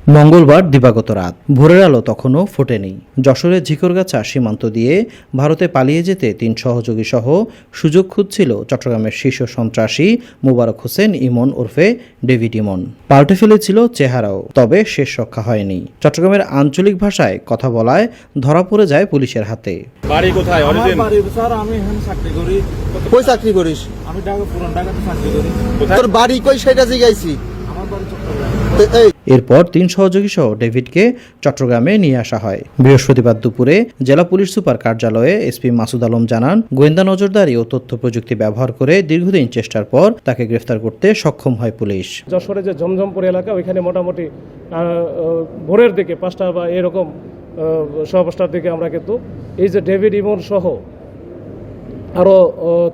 মঙ্গলবার দিবাগত রাত ভোরের আলো তখনও ফোটেনি। যশোরের ঝিকরগাছা সীমান্ত দিয়ে ভারতে পালিয়ে যেতে ৩ সহযোগী সহ সুযোগ খুঁজছিল চট্টগ্রামের শীর্ষ সন্ত্রাসী মোবারক হোসেন ইমন ওরফে ডেভিড ইমন। পাল্টে ফেলেছিল চেহারাও, তবে শেষ রক্ষা হয়নি। চট্টগ্রামের আঞ্চলিক ভাষায় কথা বলায় ধরা পড়ে যায় পুলিশের হাতে। বাড়ি কোথায়? আমার বাড়ি স্যার, আমি এখানে চাকরি করি। কই চাকরি করিস? আমি ঢাকা পুরান ঢাকাতে চাকরি করি। তোর বাড়ি কই সেটা জিজ্ঞাসি। আমার বাড়ি চট্টগ্রাম। এরপর ৩ সহযোগী সহ ডেভিডকে চট্টগ্রামে নিয়ে আসা হয়। বৃহস্পতিবার দুপুরে জেলা পুলিশ সুপার কার্যালয়ে এসপি মাসুদ আলম জানান, গোয়েন্দা নজরদারি ও তথ্য প্রযুক্তি ব্যবহার করে দীর্ঘদিন চেষ্টার পর তাকে গ্রেফতার করতে সক্ষম হয় পুলিশ। যশোরে যে জমজমপুর এলাকা, ওইখানে মোটামুটি ভোরের দিকে ৫টা বা এরকম ৫:১৫টার দিকে আমরা কিন্তু এই যে ডেভিড ইমন সহ আরো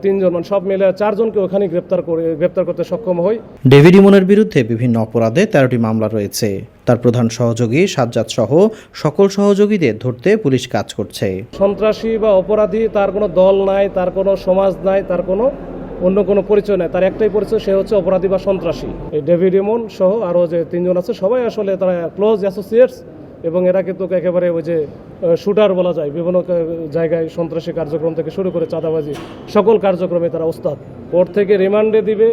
৩ জন, মানে সব মিলে 4 জনকে ওখানে গ্রেপ্তার করতে সক্ষম হই। ডেভিড ইমনের বিরুদ্ধে বিভিন্ন অপরাধে 13টি মামলা রয়েছে। তার প্রধান সহযোগী সাজ্জাদ সহ সকল সহযোগীদের ধরতে পুলিশ কাজ করছে। সন্ত্রাসী বা অপরাধী, তার কোনো দল নাই, তার কোনো সমাজ নাই, তার কোনো অন্য কোনো পরিচয় নাই, তার একটাই পরিচয়, সে হচ্ছে অপরাধী বা সন্ত্রাসী। এই ডেভিড ইমন সহ আরো যে 3 জন আছে, সবাই আসলে তারা ক্লোজ অ্যাসোসিয়েটস, এবং এরা কিন্তু একেবারে ওই যে শুটার বলা যায়, বিভিন্ন জায়গায় সন্ত্রাসী কার্যক্রম থেকে শুরু করে চাঁদাবাজি সকল কার্যক্রমে তারা ওস্তাদ। কোর্ট থেকে রিমান্ডে দিবে,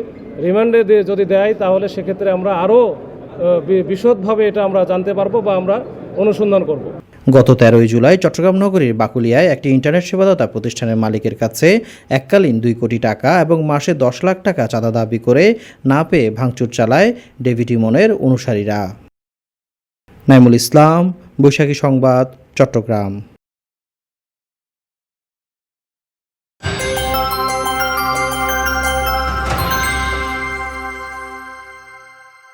রিমান্ডে দিয়ে যদি দেয় তাহলে সেক্ষেত্রে আমরা আরও বিশদভাবে এটা আমরা জানতে পারবো বা আমরা অনুসন্ধান করব। গত 13 জুলাই চট্টগ্রাম নগরীর বাকুলিয়ায় একটি ইন্টারনেট সেবাদাতা প্রতিষ্ঠানের মালিকের কাছে এককালীন 2 কোটি টাকা এবং মাসে 10 লাখ টাকা চাঁদা দাবি করে না পেয়ে ভাঙচুর চালায় ডেভিড ইমনের অনুসারীরা। নাইমুল ইসলাম, বৈশাখী সংবাদ, চট্টগ্রাম।